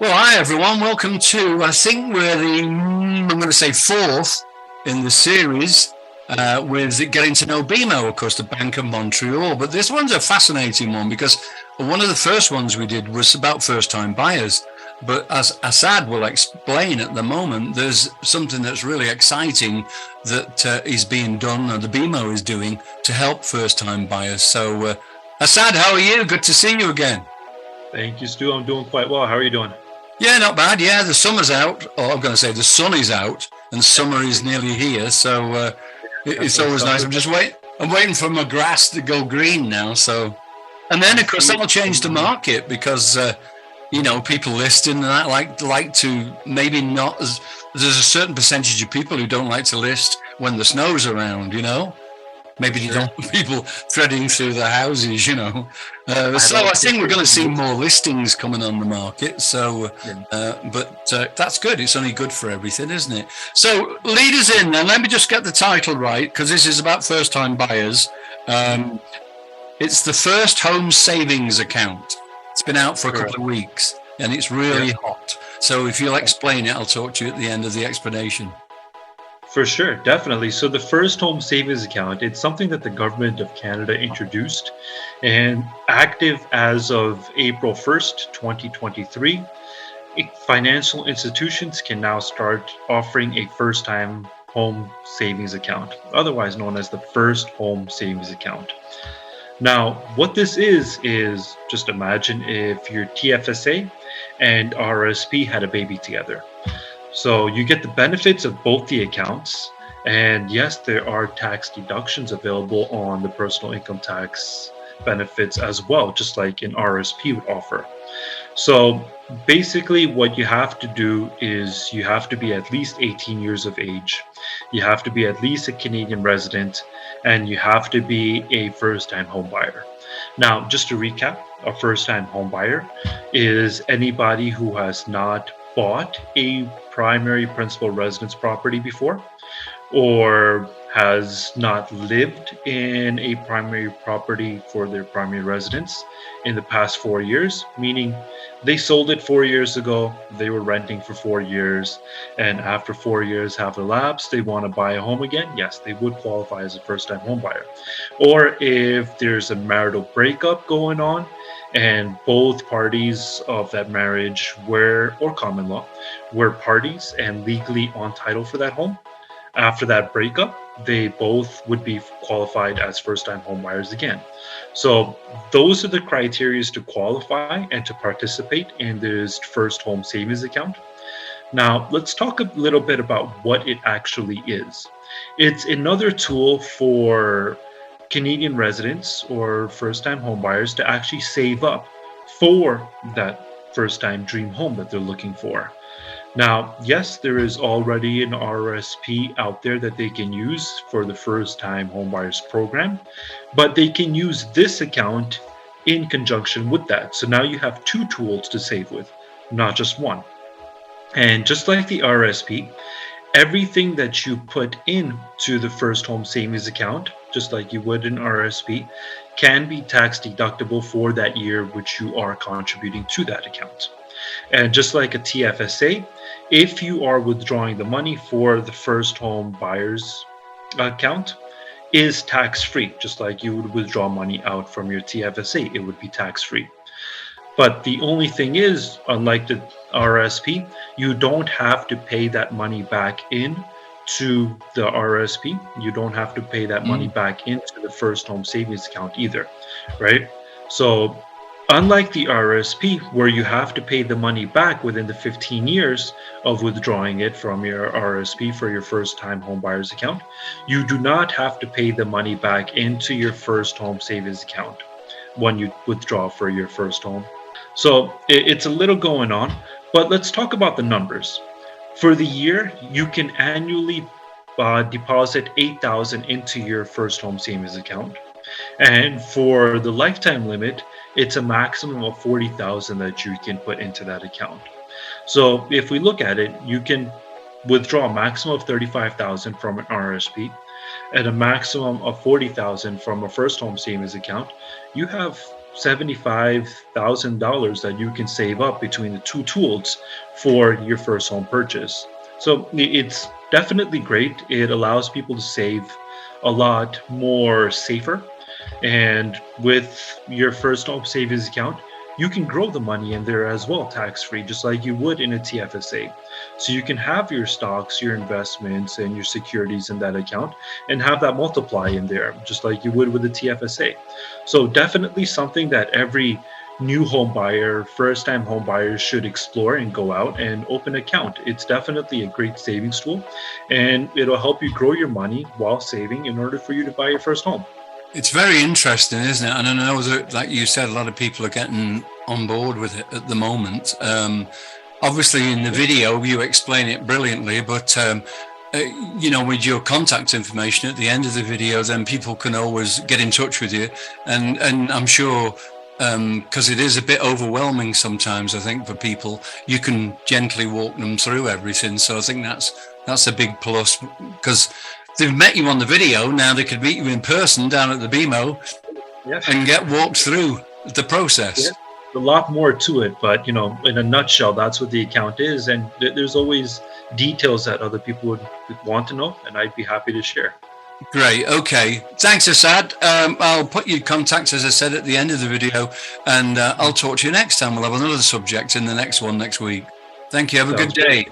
Well, hi everyone. Welcome to, I think we're I'm going to say fourth in the series with getting to know BMO, of course, the Bank of Montreal. But this one's a fascinating one because one of the first ones we did was about first-time buyers. But as Assad will explain at the moment, there's something that's really exciting that is being done, or the BMO is doing, to help first-time buyers. So, Assad, how are you? Good to see you again. Thank you, Stu. I'm doing quite well. How are you doing? Yeah, not bad. Yeah, the summer's out. Or I'm going to say the sun is out, and summer is nearly here. So it's always nice. I'm waiting for my grass to go green now. So, and then of course that'll change the market because people listing and that like to maybe not. There's a certain percentage of people who don't like to list when the snow's around. Maybe you don't want people threading through the houses, So I think we're going to see more listings coming on the market. So, but that's good. It's only good for everything, isn't it? So lead us in, and let me just get the title right, because this is about first-time buyers. It's the First Home Savings Account. It's been out for a couple of weeks, and it's really hot. So if you'll explain it, I'll talk to you at the end of the explanation. For sure, definitely. So the First Home Savings Account, it's something that the government of Canada introduced and active as of April 1st, 2023. Financial institutions can now start offering a first-time home savings account, otherwise known as the First Home Savings Account. Now, what this is just imagine if your TFSA and RSP had a baby together. So you get the benefits of both the accounts. And yes, there are tax deductions available on the personal income tax benefits as well, just like an RSP would offer. So basically what you have to do is you have to be at least 18 years of age. You have to be at least a Canadian resident, and you have to be a first-time home buyer. Now, just to recap, a first-time home buyer is anybody who has not bought a primary principal residence property before, or has not lived in a primary property for their primary residence in the past 4 years, meaning they sold it 4 years ago, they were renting for 4 years, and after 4 years have elapsed, they want to buy a home again. Yes, they would qualify as a first-time home buyer. Or if there's a marital breakup going on, and both parties of that marriage or common law, were parties and legally on title for that home. After that breakup, they both would be qualified as first-time home buyers again. So those are the criteria to qualify and to participate in this First Home Savings Account. Now, let's talk a little bit about what it actually is. It's another tool for Canadian residents or first-time homebuyers to actually save up for that first-time dream home that they're looking for. Now, yes, there is already an RSP out there that they can use for the first-time homebuyers program, but they can use this account in conjunction with that. So now you have two tools to save with, not just one. And just like the RSP, everything that you put into the First Home Savings Account, just like you would an RSP, can be tax deductible for that year which you are contributing to that account. And just like a TFSA, if you are withdrawing the money for the First Home Buyers account, is tax-free. Just like you would withdraw money out from your TFSA, it would be tax-free. But the only thing is, unlike the RSP, you don't have to pay that money back in to the RSP. You don't have to pay that money back into the First Home Savings Account either, right? So unlike the RSP, where you have to pay the money back within the 15 years of withdrawing it from your RSP for your first-time home buyer's account, you do not have to pay the money back into your First Home Savings Account when you withdraw for your first home. So it's a little going on, but let's talk about the numbers. For the year, you can annually deposit $8,000 into your First Home Savings Account. And for the lifetime limit, it's a maximum of $40,000 that you can put into that account. So if we look at it, you can withdraw a maximum of $35,000 from an RSP and a maximum of $40,000 from a First Home Savings Account. You have $75,000 that you can save up between the two tools for your first home purchase. So it's definitely great. It allows people to save a lot more safer. And with your first home savings account, you can grow the money in there as well, tax free, just like you would in a TFSA. So you can have your stocks, your investments, and your securities in that account and have that multiply in there, just like you would with a TFSA. So definitely something that every new home buyer, first time home buyers should explore and go out and open an account. It's definitely a great savings tool, and it'll help you grow your money while saving in order for you to buy your first home. It's very interesting, isn't it? And I know that, like you said, a lot of people are getting on board with it at the moment. Obviously, in the video, you explain it brilliantly, but with your contact information at the end of the video, then people can always get in touch with you. And I'm sure, because it is a bit overwhelming sometimes, I think, for people, you can gently walk them through everything. So I think that's a big plus, because they've met you on the video. Now they could meet you in person down at the BMO and get walked through the process. Yeah. A lot more to it, but in a nutshell, that's what the account is. And there's always details that other people would want to know, and I'd be happy to share. Great. Okay. Thanks, Assad. I'll put your contacts, as I said, at the end of the video, and I'll talk to you next time. We'll have another subject in the next one next week. Thank you. Have a good day.